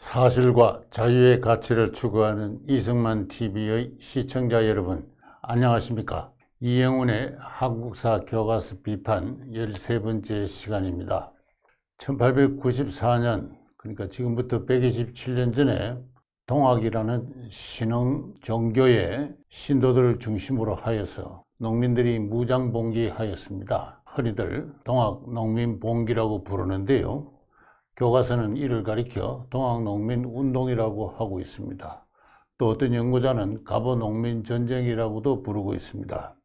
사실과 자유의 가치를 추구하는 이승만 TV의 시청자 여러분, 안녕하십니까? 이영훈의 한국사 교과서 비판 13번째 시간입니다. 1894년, 그러니까 지금부터 127년 전에 동학이라는 신흥 종교의 신도들을 중심으로 하여서 농민들이 무장봉기하였습니다. 흔히들 동학농민봉기라고 부르는데요. 교과서는 이를 가리켜 동학농민운동이라고 하고 있습니다. 또 어떤 연구자는 갑오농민전쟁이라고도 부르고 있습니다.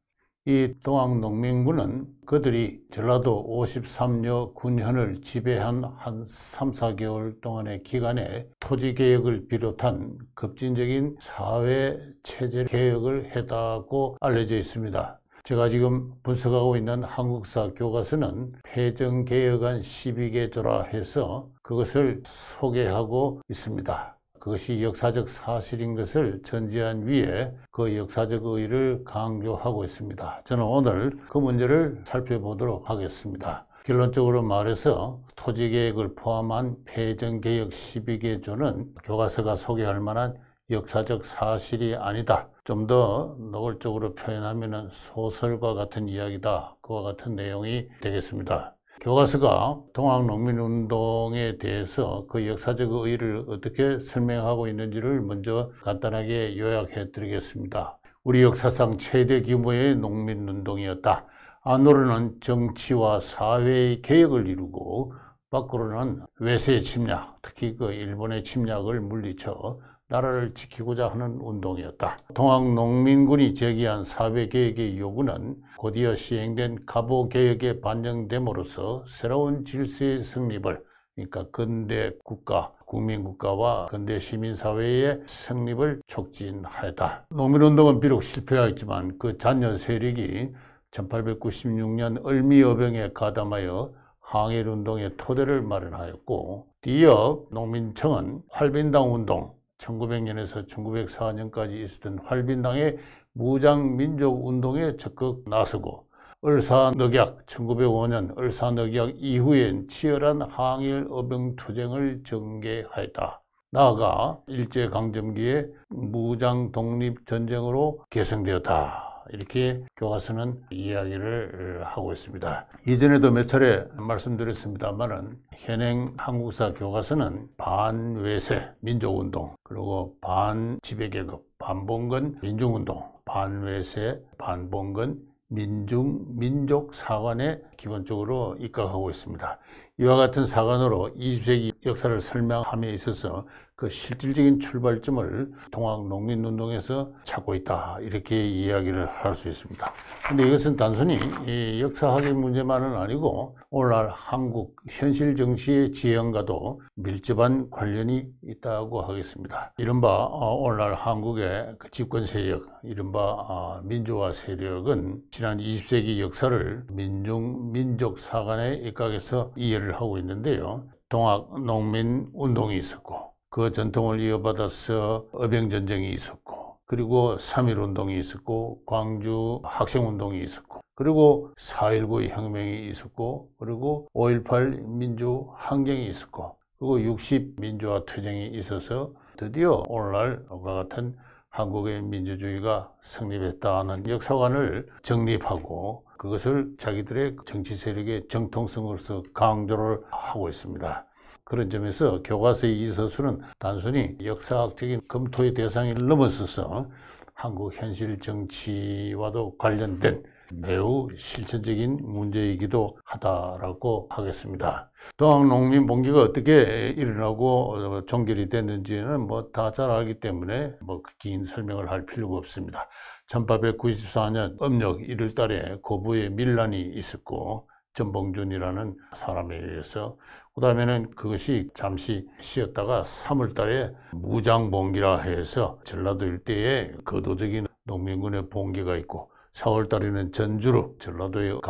이 동학농민군은 그들이 전라도 53여 군현을 지배한 한 3, 4개월 동안의 기간에 토지개혁을 비롯한 급진적인 사회체제 개혁을 했다고 알려져 있습니다. 제가 지금 분석하고 있는 한국사 교과서는 패정개혁안 12개조라 해서 그것을 소개하고 있습니다. 그것이 역사적 사실인 것을 전제한 위에 그 역사적 의의를 강조하고 있습니다. 저는 오늘 그 문제를 살펴보도록 하겠습니다. 결론적으로 말해서 토지개혁을 포함한 패정개혁 12개조는 교과서가 소개할 만한 역사적 사실이 아니다. 좀 더 노골적으로 표현하면 소설과 같은 이야기다. 그와 같은 내용이 되겠습니다. 교과서가 동학농민운동에 대해서 그 역사적 의의를 어떻게 설명하고 있는지를 먼저 간단하게 요약해 드리겠습니다. 우리 역사상 최대 규모의 농민운동이었다. 안으로는 정치와 사회의 개혁을 이루고 밖으로는 외세의 침략, 특히 그 일본의 침략을 물리쳐 나라를 지키고자 하는 운동이었다. 동학농민군이 제기한 사회개혁의 요구는 곧이어 시행된 갑오개혁에 반영됨으로써 새로운 질서의 성립을, 그러니까 근대 국가, 국민국가와 근대 시민사회의 성립을 촉진하였다. 농민운동은 비록 실패하였지만 그 잔여 세력이 1896년 을미여병에 가담하여 항일운동의 토대를 마련하였고, 뒤이어 농민청은 활빈당운동, 1900년에서 1904년까지 있었던 활빈당의 무장민족운동에 적극 나서고, 을사늑약, 1905년 을사늑약 이후엔 치열한 항일 어병투쟁을 전개하였다. 나아가 일제강점기에 무장독립전쟁으로 개성되었다. 이렇게 교과서는 이야기를 하고 있습니다. 이전에도 몇 차례 말씀드렸습니다만은 현행 한국사 교과서는 반외세 민족운동, 그리고 반지배계급, 반봉건 민중운동, 반외세, 반봉건 민족 사관에 기본적으로 입각하고 있습니다. 이와 같은 사관으로 20세기 역사를 설명함에 있어서 그 실질적인 출발점을 동학농민운동에서 찾고 있다, 이렇게 이야기를 할 수 있습니다. 근데 이것은 단순히 이 역사학의 문제만은 아니고 오늘날 한국 현실 정치의 지형과도 밀접한 관련이 있다고 하겠습니다. 이른바 오늘날 한국의 그 집권 세력, 이른바 민주화 세력은 지난 20세기 역사를 민족 사관에 입각해서 이해를 하고 있는데요. 동학농민운동이 있었고, 그 전통을 이어받아서 어병전쟁이 있었고, 그리고 3.1운동이 있었고, 광주 학생운동이 있었고, 그리고 4.19 혁명이 있었고, 그리고 5.18 민주항쟁이 있었고, 그리고 60 민주화 투쟁이 있어서 드디어 오늘날과 같은 한국의 민주주의가 성립했다는 역사관을 정립하고 그것을 자기들의 정치 세력의 정통성으로서 강조를 하고 있습니다. 그런 점에서 교과서의 이 서술은 단순히 역사학적인 검토의 대상을 넘어서서 한국 현실 정치와도 관련된 매우 실천적인 문제이기도 하다라고 하겠습니다. 동학농민봉기가 어떻게 일어나고 종결이 됐는지는 다 잘 알기 때문에 긴 설명을 할 필요가 없습니다. 1894년 음력 1월 달에 고부에 밀란이 있었고, 전봉준이라는 사람에 의해서, 그 다음에는 그것이 잠시 쉬었다가 3월 달에 무장봉기라 해서 전라도 일대에 거도적인 농민군의 봉기가 있고, 4월 달에는 전주로 전라도의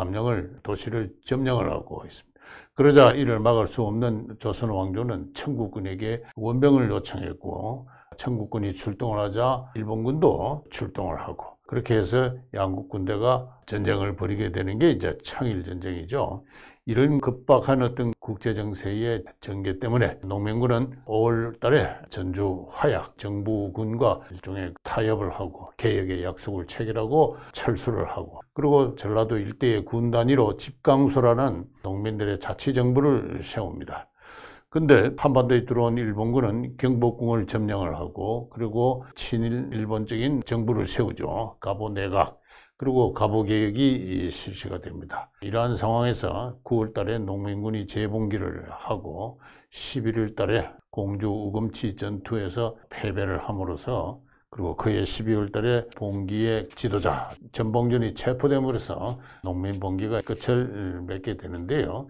도시를 점령을 하고 있습니다. 그러자 이를 막을 수 없는 조선 왕조는 청국군에게 원병을 요청했고, 청국군이 출동을 하자 일본군도 출동을 하고, 그렇게 해서 양국 군대가 전쟁을 벌이게 되는 게 이제 청일전쟁이죠. 이런 급박한 어떤 국제정세의 전개 때문에 농민군은 5월 달에 전주 화약 정부군과 일종의 타협을 하고 개혁의 약속을 체결하고 철수를 하고, 그리고 전라도 일대의 군 단위로 집강수라는 농민들의 자치정부를 세웁니다. 근데 한반도에 들어온 일본군은 경복궁을 점령을 하고, 그리고 친일 일본적인 정부를 세우죠. 가보 내각. 그리고 가보개혁이 실시가 됩니다. 이러한 상황에서 9월 달에 농민군이 재봉기를 하고 11월 달에 공주 우금치 전투에서 패배를 함으로써, 그리고 그해 12월 달에 봉기의 지도자 전봉준이 체포됨으로써 농민봉기가 끝을 맺게 되는데요.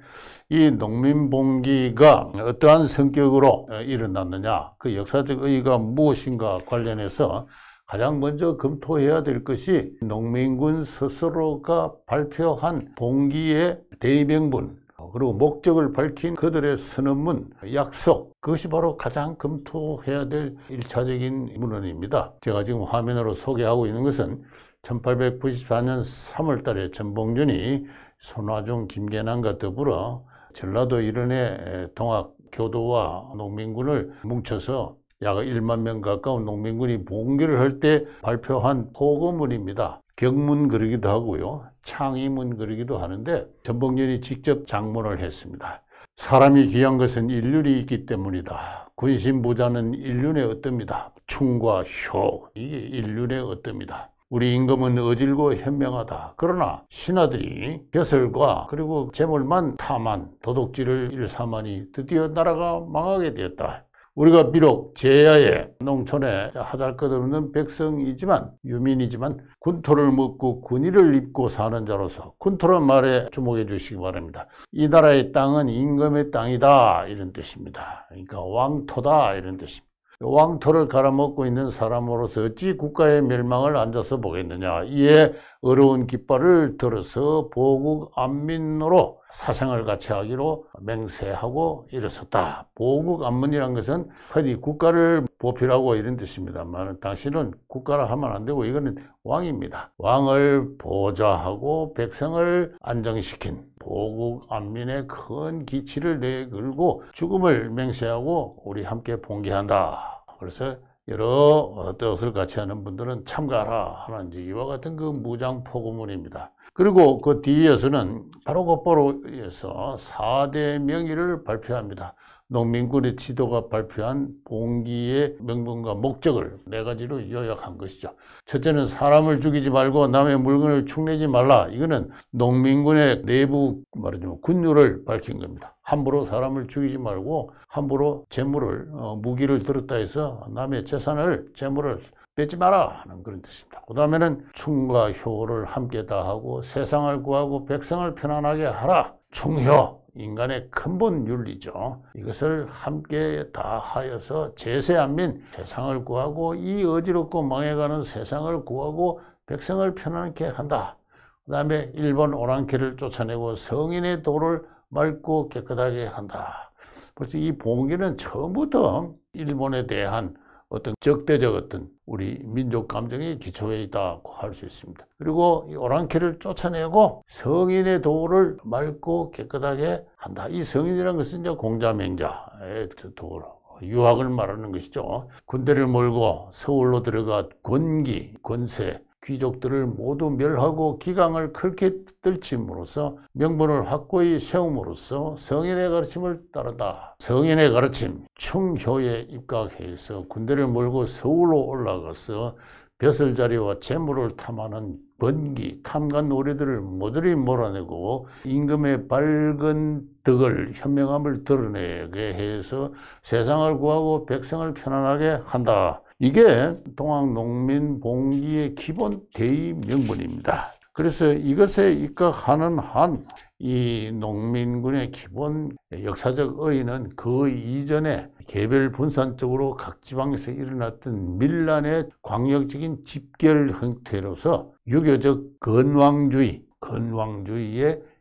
이 농민봉기가 어떠한 성격으로 일어났느냐, 그 역사적 의의가 무엇인가 관련해서 가장 먼저 검토해야 될 것이 농민군 스스로가 발표한 봉기의 대의명분, 그리고 목적을 밝힌 그들의 선언문, 약속, 그것이 바로 가장 검토해야 될 1차적인 문헌입니다. 제가 지금 화면으로 소개하고 있는 것은 1894년 3월 달에 전봉준이 손화중, 김계남과 더불어 전라도 일원의 동학 교도와 농민군을 뭉쳐서 약 1만 명 가까운 농민군이 봉기를 할 때 발표한 포고문입니다. 격문 그러기도 하고요, 창의문 그러기도 하는데 전봉준이 직접 장문을 했습니다. 사람이 귀한 것은 인륜이 있기 때문이다. 군신부자는 인륜의 어뜸이다. 충과 효, 이게 인륜의 어뜸이다. 우리 임금은 어질고 현명하다. 그러나 신하들이 벼슬과 그리고 재물만 탐한 도둑질을 일삼하니 드디어 나라가 망하게 되었다. 우리가 비록 제야의 농촌에 하잘것없는 백성이지만, 유민이지만 군토를 먹고 군의를 입고 사는 자로서 군토란 말에 주목해 주시기 바랍니다. 이 나라의 땅은 임금의 땅이다, 이런 뜻입니다. 그러니까 왕토다, 이런 뜻입니다. 왕토를 갈아먹고 있는 사람으로서 어찌 국가의 멸망을 앉아서 보겠느냐. 이에 어려운 깃발을 들어서 보국 안민으로 사생을 같이 하기로 맹세하고 일어섰다. 보국 안민이란 것은 흔히 국가를 보필하고 이런 뜻입니다만, 당신은 국가라 하면 안 되고 이거는 왕입니다. 왕을 보좌하고 백성을 안정시킨 보국 안민의 큰 기치를 내걸고 죽음을 맹세하고 우리 함께 봉기한다. 그래서 여러 뜻을 같이 하는 분들은 참가하라 하는 이와 같은 그 무장 포고문입니다. 그리고 그 뒤에서는 바로 곧바로에서 4대 명의를 발표합니다. 농민군의 지도가 발표한 봉기의 명분과 목적을 4가지로 요약한 것이죠. 첫째는 사람을 죽이지 말고 남의 물건을 축내지 말라. 이거는 농민군의 내부 말하자면 군율을 밝힌 겁니다. 함부로 사람을 죽이지 말고 함부로 재물을, 무기를 들었다 해서 남의 재산을, 재물을 뺏지 마라 하는 그런 뜻입니다. 그 다음에는 충과 효를 함께 다하고 세상을 구하고 백성을 편안하게 하라. 충효, 인간의 근본 윤리죠. 이것을 함께 다하여서 제세안민, 세상을 구하고 이 어지럽고 망해가는 세상을 구하고 백성을 편안하게 한다. 그 다음에 일본 오랑캐를 쫓아내고 성인의 도를 맑고 깨끗하게 한다. 벌써 이 봉기는 처음부터 일본에 대한 어떤 적대적 어떤 우리 민족 감정의 기초에 있다고 할 수 있습니다. 그리고 이 오랑캐를 쫓아내고 성인의 도를 맑고 깨끗하게 한다. 이 성인이라는 것은 이제 공자맹자의 도로, 유학을 말하는 것이죠. 군대를 몰고 서울로 들어가 권기, 권세, 귀족들을 모두 멸하고 기강을 크게 떨침으로써 명분을 확고히 세움으로써 성인의 가르침을 따른다. 성인의 가르침, 충효에 입각해서 군대를 몰고 서울로 올라가서 벼슬자리와 재물을 탐하는 번기, 탐관 노래들을 모조리 몰아내고 임금의 밝은 덕을, 현명함을 드러내게 해서 세상을 구하고 백성을 편안하게 한다. 이게 동학농민봉기의 기본 대의 명분입니다. 그래서 이것에 입각하는 한 이 농민군의 기본 역사적 의의는 그 이전에 개별 분산적으로 각 지방에서 일어났던 밀란의 광역적인 집결 형태로서 유교적 건왕주의에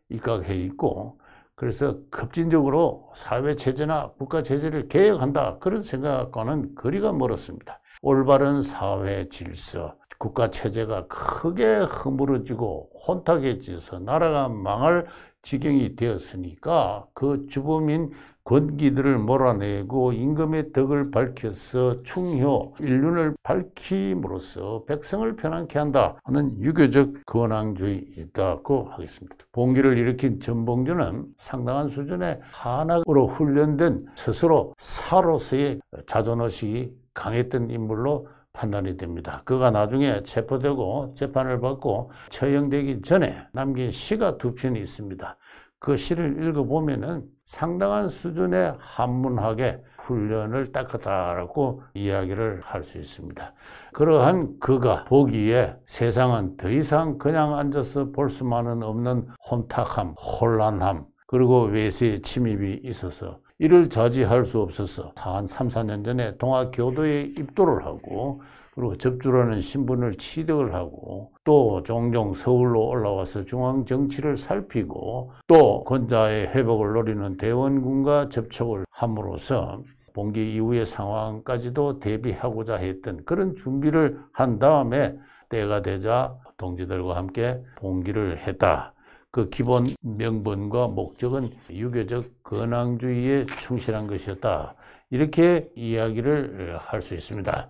입각해 있고, 그래서 급진적으로 사회체제나 국가체제를 개혁한다, 그런 생각과는 거리가 멀었습니다. 올바른 사회 질서, 국가 체제가 크게 허물어지고 혼탁해져서 나라가 망할 지경이 되었으니까 그 주범인 권기들을 몰아내고 임금의 덕을 밝혀서 충효, 일륜을 밝힘으로써 백성을 편안케 한다 하는 유교적 권황주의이다고 하겠습니다. 봉기를 일으킨 전봉주는 상당한 수준의 한학으로 훈련된 스스로 사로서의 자존의식이 강했던 인물로 판단이 됩니다. 그가 나중에 체포되고 재판을 받고 처형되기 전에 남긴 시가 두 편이 있습니다. 그 시를 읽어보면은 상당한 수준의 한문학의 훈련을 닦았다라고 이야기를 할 수 있습니다. 그러한 그가 보기에 세상은 더 이상 그냥 앉아서 볼 수만은 없는 혼탁함, 혼란함, 그리고 외세의 침입이 있어서 이를 자제할 수 없어서 한 3, 4년 전에 동아교도에 입도를 하고 그리고 접주라는 신분을 취득을 하고 또 종종 서울로 올라와서 중앙정치를 살피고 또 권자의 회복을 노리는 대원군과 접촉을 함으로써 봉기 이후의 상황까지도 대비하고자 했던 그런 준비를 한 다음에 때가 되자 동지들과 함께 봉기를 했다. 그 기본 명분과 목적은 유교적 권황주의에 충실한 것이었다. 이렇게 이야기를 할 수 있습니다.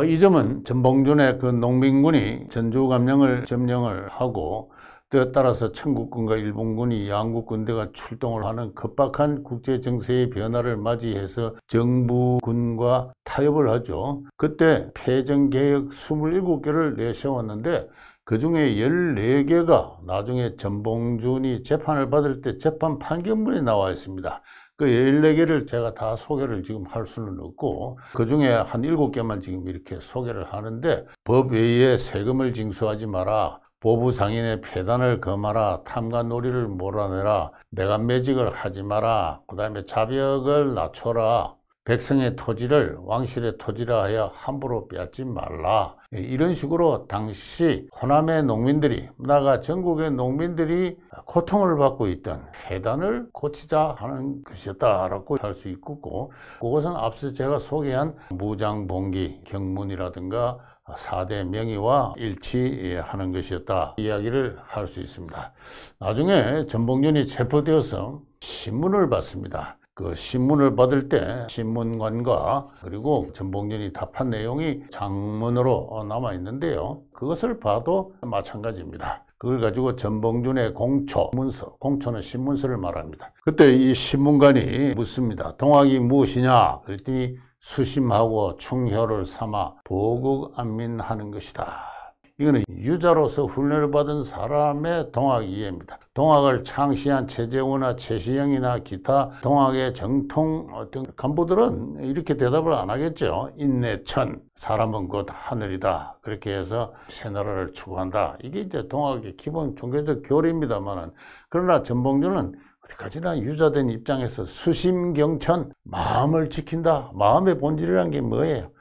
이 점은 전봉준의 그 농민군이 전주감령을 점령을 하고 때에 따라서 청국군과 일본군이 양국군대가 출동을 하는 급박한 국제정세의 변화를 맞이해서 정부군과 타협을 하죠. 그때 패정개혁 27개를 내세웠는데 그 중에 14개가 나중에 전봉준이 재판을 받을 때 재판 판결문이 나와 있습니다. 그 14개를 제가 다 소개를 지금 할 수는 없고 그 중에 한 7개만 지금 이렇게 소개를 하는데 법 외에 세금을 징수하지 마라. 보부상인의 폐단을 금하라. 탐관놀이를 몰아내라. 매간매직을 하지 마라. 그 다음에 자벽을 낮춰라. 백성의 토지를 왕실의 토지라 하여 함부로 빼앗지 말라. 이런 식으로 당시 호남의 농민들이 나아가 전국의 농민들이 고통을 받고 있던 폐단을 고치자 하는 것이었다라고 할 수 있고 그것은 앞서 제가 소개한 무장봉기 경문이라든가 4대 명의와 일치하는 것이었다 이야기를 할 수 있습니다. 나중에 전봉준이 체포되어서 신문을 받습니다. 그 신문을 받을 때 신문관과 그리고 전봉준이 답한 내용이 장문으로 남아 있는데요. 그것을 봐도 마찬가지입니다. 그걸 가지고 전봉준의 공초, 문서, 공초는 신문서를 말합니다. 그때 이 신문관이 묻습니다. 동학이 무엇이냐? 그랬더니 수심하고 충효를 삼아 보국안민하는 것이다. 이거는 유자로서 훈련을 받은 사람의 동학 이해입니다. 동학을 창시한 최재우나 최시영이나 기타 동학의 정통 어떤 간부들은 이렇게 대답을 안 하겠죠. 인내천, 사람은 곧 하늘이다. 그렇게 해서 새나라를 추구한다. 이게 이제 동학의 기본 종교적 교리입니다만은 그러나 전봉준은 어디까지나 유자된 입장에서 수심경천, 마음을 지킨다. 마음의 본질이란 게 뭐예요?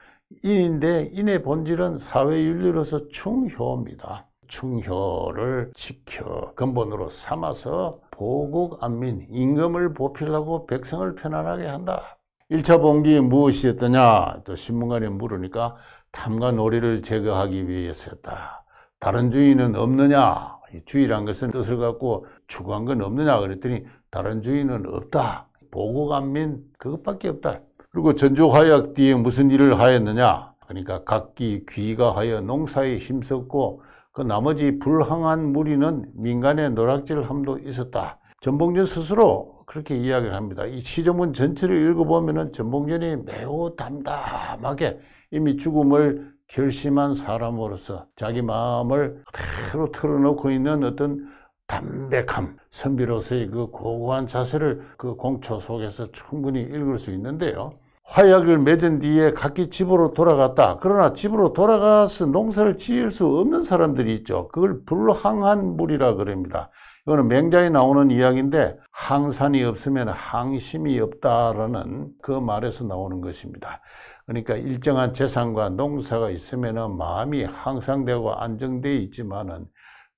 인인데 인의 본질은 사회윤리로서 충효입니다. 충효를 지켜 근본으로 삼아서 보국안민, 임금을 보필하고 백성을 편안하게 한다. 1차 봉기 무엇이었더냐? 또 신문관이 물으니까 탐관오리를 제거하기 위해서였다. 다른 주의는 없느냐? 주의란 것은 뜻을 갖고 추구한 건 없느냐? 그랬더니 다른 주의는 없다. 보국안민 그것밖에 없다. 그리고 전주화약 뒤에 무슨 일을 하였느냐? 그러니까 각기 귀가하여 농사에 힘썼고 그 나머지 불항한 무리는 민간의 노략질함도 있었다. 전봉준 스스로 그렇게 이야기를 합니다. 이 시조문 전체를 읽어보면 전봉준이 매우 담담하게 이미 죽음을 결심한 사람으로서 자기 마음을 그대로 털어놓고 있는 어떤 담백함, 선비로서의 그 고고한 자세를 그 공초 속에서 충분히 읽을 수 있는데요. 화약을 맺은 뒤에 각기 집으로 돌아갔다. 그러나 집으로 돌아가서 농사를 지을 수 없는 사람들이 있죠. 그걸 불항한 무리라 그럽니다. 이거는 맹자에 나오는 이야기인데 항산이 없으면 항심이 없다라는 그 말에서 나오는 것입니다. 그러니까 일정한 재산과 농사가 있으면 마음이 항상되고 안정되어 있지만은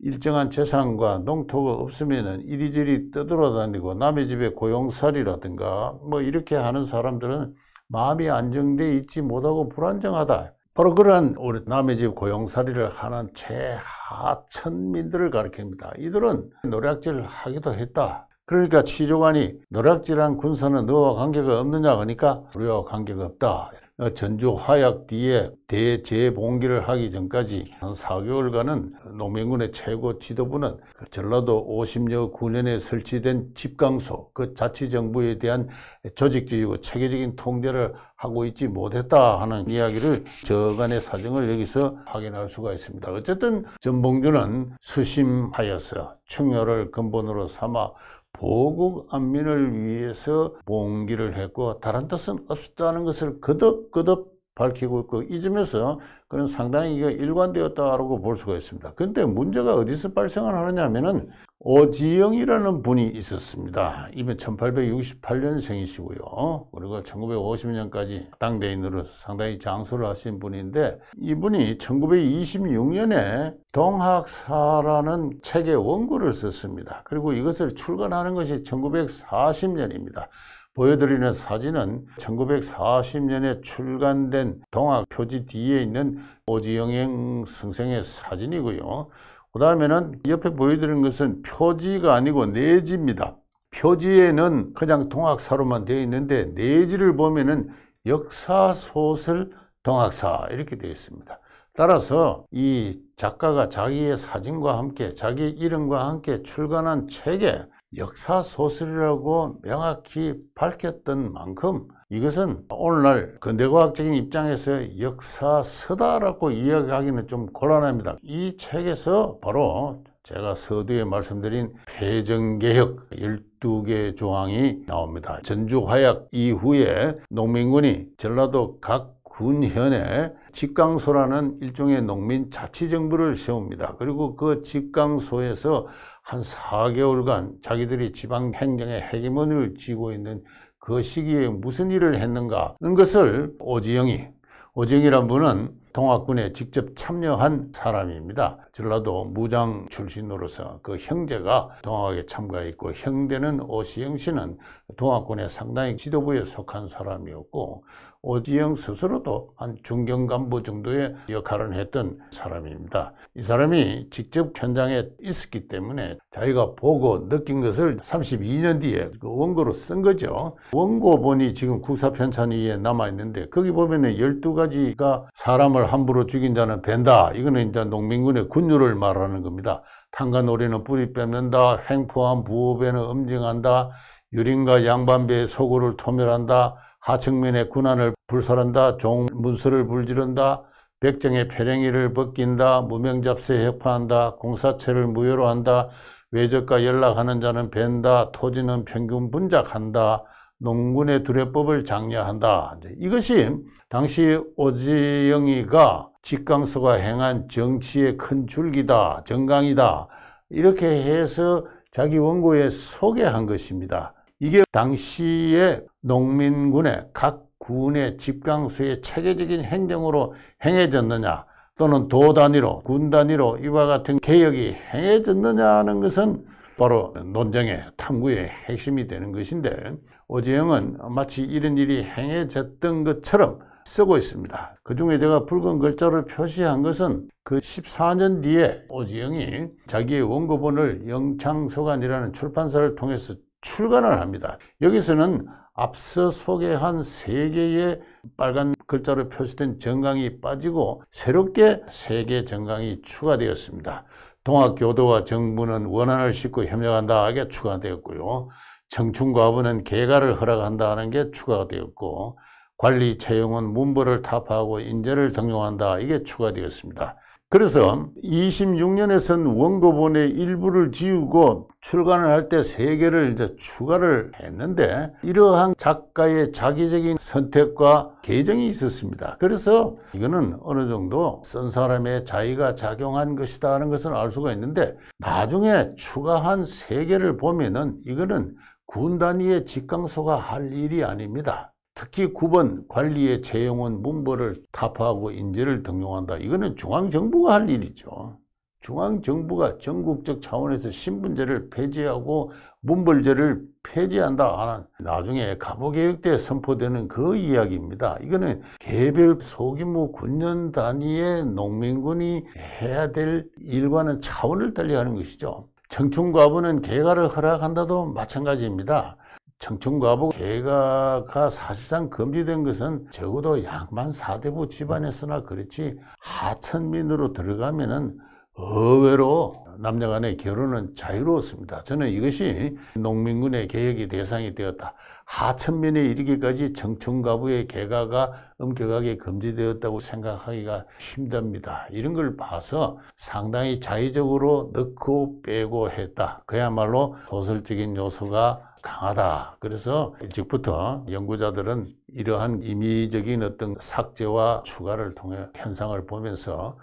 일정한 재산과 농토가 없으면 이리저리 떠돌아다니고 남의 집에 고용살이라든가 뭐 이렇게 하는 사람들은 마음이 안정되어 있지 못하고 불안정하다. 바로 그러한 우리 남의 집 고용살이를 하는 최하천민들을 가리킵니다. 이들은 노략질을 하기도 했다. 그러니까 취조관이 노략질한 군사는 너와 관계가 없느냐 하니까 우리와 관계가 없다. 전주 화약 뒤에 대재봉기를 하기 전까지 한 4개월간은 농민군의 최고 지도부는 전라도 50여 군현에 설치된 집강소, 그 자치정부에 대한 조직적이고 체계적인 통제를 하고 있지 못했다 하는 이야기를 저간의 사정을 여기서 확인할 수가 있습니다. 어쨌든 전봉주는 수심하여서 충효를 근본으로 삼아 보국 안민을 위해서 봉기를 했고 다른 뜻은 없었다는 것을 거듭 밝히고 있고 이 점에서 그는 상당히 일관되었다고 볼 수가 있습니다. 그런데 문제가 어디서 발생을 하느냐 하면은 오지영이라는 분이 있었습니다. 이분 1868년생이시고요. 그리고 1950년까지 당대인으로서 상당히 장수를 하신 분인데 이분이 1926년에 동학사라는 책의 원고를 썼습니다. 그리고 이것을 출간하는 것이 1940년입니다. 보여드리는 사진은 1940년에 출간된 동학 표지 뒤에 있는 오지영 선생의 사진이고요. 그 다음에는 옆에 보여드리는 것은 표지가 아니고 내지입니다. 표지에는 그냥 동학사로만 되어 있는데 내지를 보면은 역사소설 동학사 이렇게 되어 있습니다. 따라서 이 작가가 자기의 사진과 함께 자기 이름과 함께 출간한 책에 역사소설이라고 명확히 밝혔던 만큼 이것은 오늘날 근대과학적인 입장에서 역사서다라고 이야기하기는 좀 곤란합니다. 이 책에서 바로 제가 서두에 말씀드린 폐정개혁 12개 조항이 나옵니다. 전주화약 이후에 농민군이 전라도 각 군현에 집강소라는 일종의 농민 자치정부를 세웁니다. 그리고 그 집강소에서 한 4개월간 자기들이 지방행정의 헤게모니를 쥐고 있는 그 시기에 무슨 일을 했는가 하는 것을 오지영이란 분은 동학군에 직접 참여한 사람입니다. 전라도 무장 출신으로서 그 형제가 동학에 참가했고 형제는 오시영 씨는 동학군의 상당히 지도부에 속한 사람이었고 오지영 스스로도 한 중견간부 정도의 역할을 했던 사람입니다. 이 사람이 직접 현장에 있었기 때문에 자기가 보고 느낀 것을 32년 뒤에 그 원고로 쓴 거죠. 원고본이 지금 국사편찬위에 남아있는데 거기 보면은 12가지가 사람을 함부로 죽인 자는 벤다. 이거는 이제 농민군의 군율을 말하는 겁니다. 탄간오리는 뿌리 뺏는다. 횡포한 부호배는 음징한다. 유린과 양반배의 소굴을 토멸한다. 하층면의 군안을 불살한다. 종문서를 불지른다. 백정의 패랭이를 벗긴다. 무명잡세 혁파한다. 공사체를 무효로 한다. 외적과 연락하는 자는 벤다. 토지는 평균 분작한다. 농군의 두례법을 장려한다. 이것이 당시 오지영이가 집강서가 행한 정치의 큰 줄기다. 정강이다. 이렇게 해서 자기 원고에 소개한 것입니다. 이게 당시에 농민군의 각 군의 집강소의 체계적인 행정으로 행해졌느냐 또는 도 단위로 군 단위로 이와 같은 개혁이 행해졌느냐는 것은 바로 논쟁의 탐구의 핵심이 되는 것인데 오지영은 마치 이런 일이 행해졌던 것처럼 쓰고 있습니다. 그 중에 제가 붉은 글자로 표시한 것은 그 14년 뒤에 오지영이 자기의 원고본을 영창서관이라는 출판사를 통해서 출간을 합니다. 여기서는 앞서 소개한 3개의 빨간 글자로 표시된 정강이 빠지고 새롭게 3개 정강이 추가되었습니다. 동학교도와 정부는 원한을 싣고 협력한다 하게 추가되었고요. 청춘과부는 개가를 허락한다 하는 게 추가가 되었고 관리 채용은 문벌을 타파하고 인재를 등용한다 이게 추가되었습니다. 그래서 26년에선 원고본의 일부를 지우고 출간을 할 때 3개를 이제 추가를 했는데 이러한 작가의 자기적인 선택과 개정이 있었습니다. 그래서 이거는 어느 정도 쓴 사람의 자의가 작용한 것이다 하는 것을 알 수가 있는데 나중에 추가한 3개를 보면은 이거는 군 단위의 집강소가 할 일이 아닙니다. 특히 9번 관리의 채용은 문벌을 타파하고 인재를 등용한다. 이거는 중앙정부가 할 일이죠. 중앙정부가 전국적 차원에서 신분제를 폐지하고 문벌제를 폐지한다 하는 나중에 갑오개혁 때 선포되는 그 이야기입니다. 이거는 개별 소규모 군년 단위의 농민군이 해야 될 일과는 차원을 달리 하는 것이죠. 청춘과부는 개가를 허락한다도 마찬가지입니다. 청춘과부 개가가 사실상 금지된 것은 적어도 양반 사대부 집안에서나 그렇지 하천민으로 들어가면은 의외로 남녀간의 결혼은 자유로웠습니다. 저는 이것이 농민군의 개혁의 대상이 되었다. 하천민에 이르기까지 청춘과부의 개가가 엄격하게 금지되었다고 생각하기가 힘듭니다. 이런 걸 봐서 상당히 자의적으로 넣고 빼고 했다. 그야말로 소설적인 요소가 강하다. 그래서 일찍부터 연구자들은 이러한 임의적인 어떤 삭제와 추가를 통해 현상을 보면서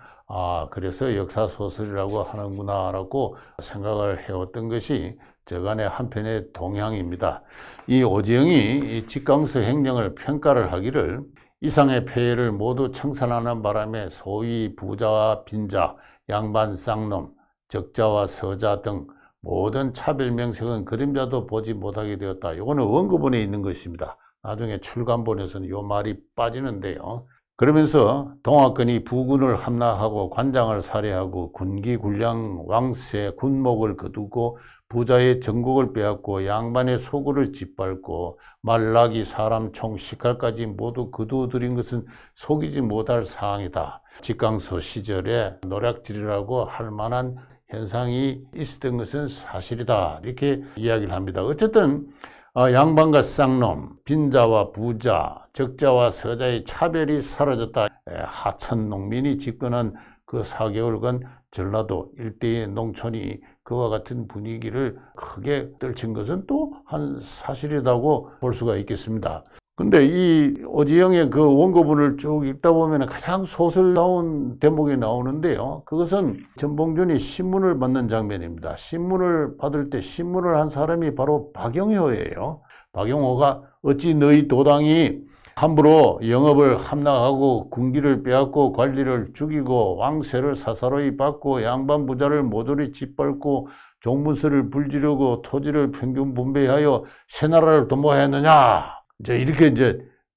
그래서 역사소설이라고 하는구나 라고 생각을 해왔던 것이 저간의 한편의 동향입니다. 이 오지영이 이 직강서 행령을 평가를 하기를 이상의 폐해를 모두 청산하는 바람에 소위 부자와 빈자, 양반 쌍놈, 적자와 서자 등 모든 차별 명색은 그림자도 보지 못하게 되었다. 이거는 원고본에 있는 것입니다. 나중에 출간본에서는 이 말이 빠지는데요. 그러면서 동학건이 부군을 함락하고 관장을 살해하고 군기 군량 왕세 군목을 거두고 부자의 정곡을 빼앗고 양반의 소굴을 짓밟고 말라기 사람 총 식칼까지 모두 거두어들인 것은 속이지 못할 사항이다. 직강서 시절에 노략질이라고 할 만한 현상이 있었던 것은 사실이다. 이렇게 이야기를 합니다. 어쨌든 양반과 쌍놈, 빈자와 부자, 적자와 서자의 차별이 사라졌다. 하천 농민이 집권한 그 4개월간 전라도 일대의 농촌이 그와 같은 분위기를 크게 떨친 것은 또 한 사실이라고 볼 수가 있겠습니다. 근데 이 오지영의 그 원고본을 쭉 읽다 보면 가장 소설다운 대목이 나오는데요. 그것은 전봉준이 신문을 받는 장면입니다. 신문을 받을 때 신문을 한 사람이 바로 박영호예요. 박영호가 어찌 너희 도당이 함부로 영업을 함락하고 군기를 빼앗고 관리를 죽이고 왕세를 사사로이 받고 양반 부자를 모조리 짓밟고 종문서를 불지르고 토지를 평균 분배하여 새나라를 도모하였느냐. 이렇게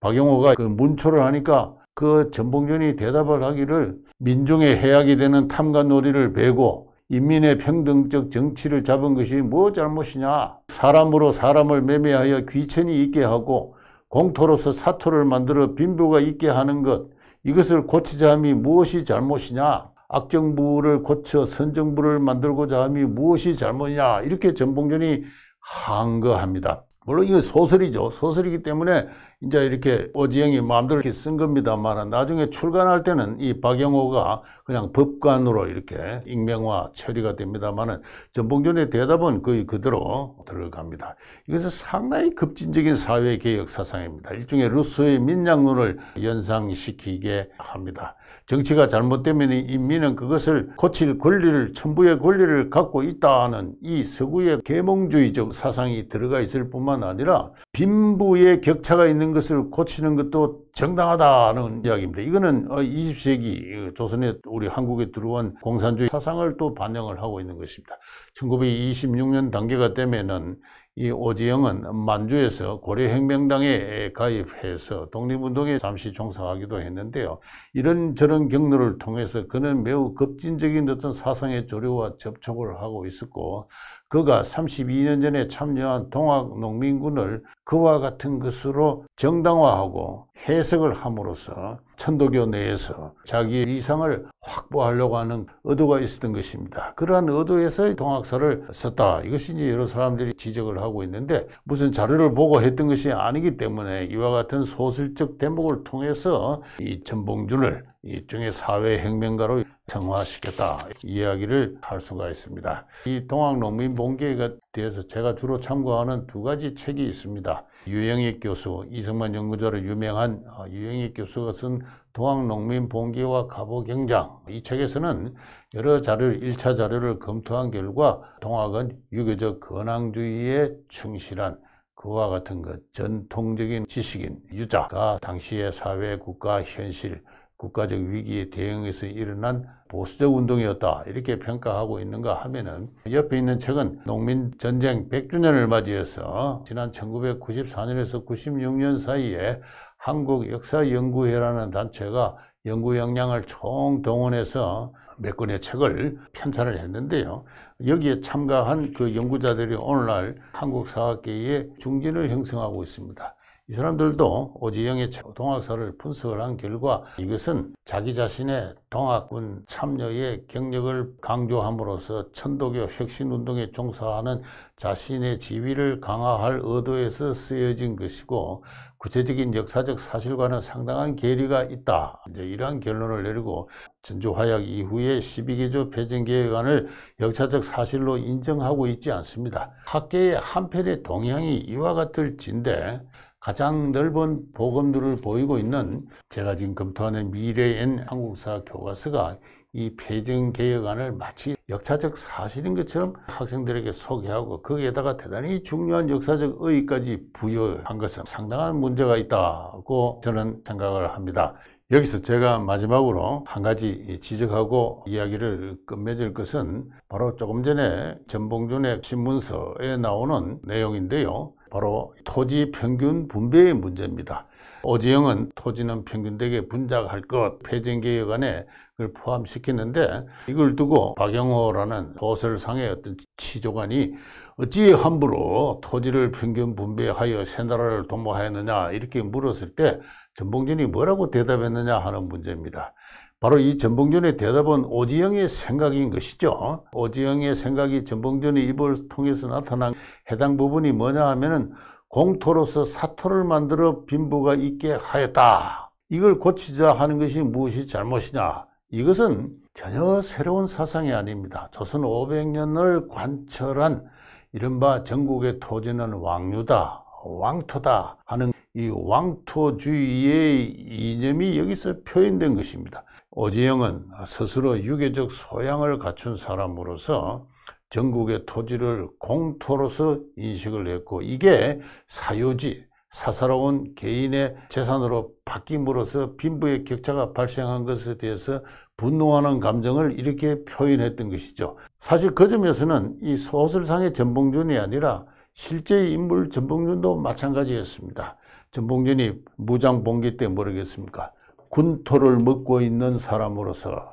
박영호가 그 문초를 하니까 그 전봉준이 대답을 하기를 민중의 해악이 되는 탐관놀이를 베고 인민의 평등적 정치를 잡은 것이 뭐 잘못이냐. 사람으로 사람을 매매하여 귀천이 있게 하고 공토로서 사토를 만들어 빈부가 있게 하는 것, 이것을 고치자 함이 무엇이 잘못이냐. 악정부를 고쳐 선정부를 만들고자 함이 무엇이 잘못이냐. 이렇게 전봉준이 항거합니다. 물론 이건 소설이죠. 소설이기 때문에 이제 이렇게 오지영이 마음대로 이렇게 쓴 겁니다만 나중에 출간할 때는 이 박영호가 그냥 법관으로 이렇게 익명화 처리가 됩니다만 전봉준의 대답은 거의 그대로 들어갑니다. 이것은 상당히 급진적인 사회개혁 사상입니다. 일종의 루소의 민량론을 연상시키게 합니다. 정치가 잘못되면 인민은 그것을 고칠 권리를, 천부의 권리를 갖고 있다는 이 서구의 계몽주의적 사상이 들어가 있을 뿐만 아니라 빈부의 격차가 있는 것을 고치는 것도 정당하다는 이야기입니다. 이거는 20세기 조선에 우리 한국에 들어온 공산주의 사상을 또 반영을 하고 있는 것입니다. 1926년 단계가 되면은 이 오지영은 만주에서 고려혁명당에 가입해서 독립운동에 잠시 종사하기도 했는데요. 이런저런 경로를 통해서 그는 매우 급진적인 어떤 사상의 조류와 접촉을 하고 있었고, 그가 32년 전에 참여한 동학농민군을 그와 같은 것으로 정당화하고 해석을 함으로써 천도교 내에서 자기의 이상을 확보하려고 하는 의도가 있었던 것입니다. 그러한 의도에서 동학사를 썼다. 이것이 이제 여러 사람들이 지적을 하고 있는데 무슨 자료를 보고 했던 것이 아니기 때문에 이와 같은 소설적 대목을 통해서 이 전봉준을 일종의 사회혁명가로 성화시켰다 이야기를 할 수가 있습니다. 이 동학농민봉기에 대해서 제가 주로 참고하는 두 가지 책이 있습니다. 유영익 교수, 이승만 연구자로 유명한 유영익 교수가 쓴 동학농민봉기와 갑오경장, 이 책에서는 여러 자료, 1차 자료를 검토한 결과 동학은 유교적 건황주의에 충실한 그와 같은 것 전통적인 지식인 유자가 당시의 사회, 국가, 현실 국가적 위기에 대응해서 일어난 보수적 운동이었다 이렇게 평가하고 있는가 하면은, 옆에 있는 책은 농민전쟁 100주년을 맞이해서 지난 1994년에서 96년 사이에 한국역사연구회라는 단체가 연구 역량을 총동원해서 몇 권의 책을 편찬을 했는데요. 여기에 참가한 그 연구자들이 오늘날 한국사학계의 중진을 형성하고 있습니다. 이 사람들도 오지영의 동학사를 분석을 한 결과, 이것은 자기 자신의 동학군 참여의 경력을 강조함으로써 천도교 혁신운동에 종사하는 자신의 지위를 강화할 의도에서 쓰여진 것이고, 구체적인 역사적 사실과는 상당한 괴리가 있다, 이제 이러한 결론을 내리고, 전주화약 이후에 12개조 폐쟁개혁안을 역사적 사실로 인정하고 있지 않습니다. 학계의 한편의 동향이 이와 같을진데, 가장 넓은 보검들을 보이고 있는 제가 지금 검토하는 미래엔 한국사 교과서가 이 폐쟁개혁안을 마치 역사적 사실인 것처럼 학생들에게 소개하고, 거기에다가 대단히 중요한 역사적 의의까지 부여한 것은 상당한 문제가 있다고 저는 생각을 합니다. 여기서 제가 마지막으로 한 가지 지적하고 이야기를 끝맺을 것은, 바로 조금 전에 전봉준의 신문서에 나오는 내용인데요. 바로 토지 평균 분배의 문제입니다. 오지영은 토지는 평균되게 분작할 것, 폐쟁개혁안에 그걸 포함시켰는데, 이걸 두고 박영호라는 소설상의 어떤 치조관이 어찌 함부로 토지를 평균 분배하여 새 나라를 도모하였느냐 이렇게 물었을 때 전봉준이 뭐라고 대답했느냐 하는 문제입니다. 바로 이 전봉준의 대답은 오지영의 생각인 것이죠. 오지영의 생각이 전봉준의 입을 통해서 나타난 해당 부분이 뭐냐 하면은, 공토로서 사토를 만들어 빈부가 있게 하였다, 이걸 고치자 하는 것이 무엇이 잘못이냐. 이것은 전혀 새로운 사상이 아닙니다. 조선 500년을 관철한 이른바 전국의 토지는 왕유다, 왕토다 하는 이 왕토주의의 이념이 여기서 표현된 것입니다. 오지영은 스스로 유교적 소양을 갖춘 사람으로서 전국의 토지를 공토로서 인식을 했고, 이게 사유지, 사사로운 개인의 재산으로 바뀜으로써 빈부의 격차가 발생한 것에 대해서 분노하는 감정을 이렇게 표현했던 것이죠. 사실 그 점에서는 이 소설상의 전봉준이 아니라 실제 인물 전봉준도 마찬가지였습니다. 전봉준이 무장봉기 때 모르겠습니까? 군토를 먹고 있는 사람으로서,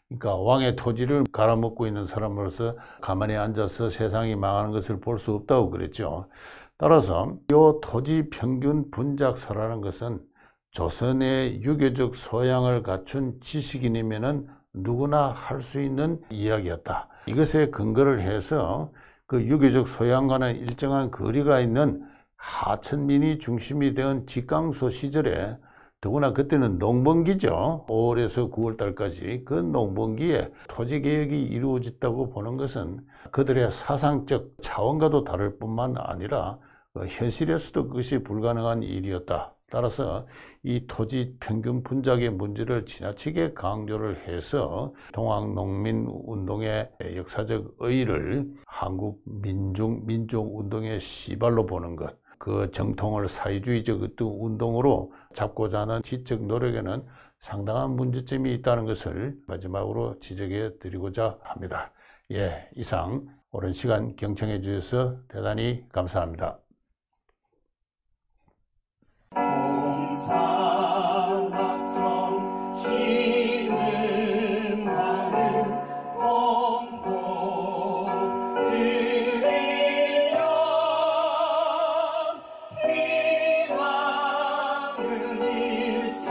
그러니까 왕의 토지를 갈아먹고 있는 사람으로서 가만히 앉아서 세상이 망하는 것을 볼 수 없다고 그랬죠. 따라서 이 토지 평균 분작사라는 것은 조선의 유교적 소양을 갖춘 지식인이면은 누구나 할 수 있는 이야기였다. 이것에 근거를 해서 그 유교적 소양과는 일정한 거리가 있는 하천민이 중심이 된 직강소 시절에, 더구나 그때는 농번기죠. 5월에서 9월 달까지 그 농번기에 토지개혁이 이루어졌다고 보는 것은 그들의 사상적 차원과도 다를 뿐만 아니라 현실에서도 그것이 불가능한 일이었다. 따라서 이 토지 평균 분작의 문제를 지나치게 강조를 해서 동학농민운동의 역사적 의의를 한국 민족운동의 시발로 보는 것, 그 정통을 사회주의적 어떤 운동으로 잡고자 하는 지적 노력에는 상당한 문제점이 있다는 것을 마지막으로 지적해 드리고자 합니다. 예, 이상 오랜 시간 경청해 주셔서 대단히 감사합니다. 공산학점 신음하는 공포 들이려 희망을 잃지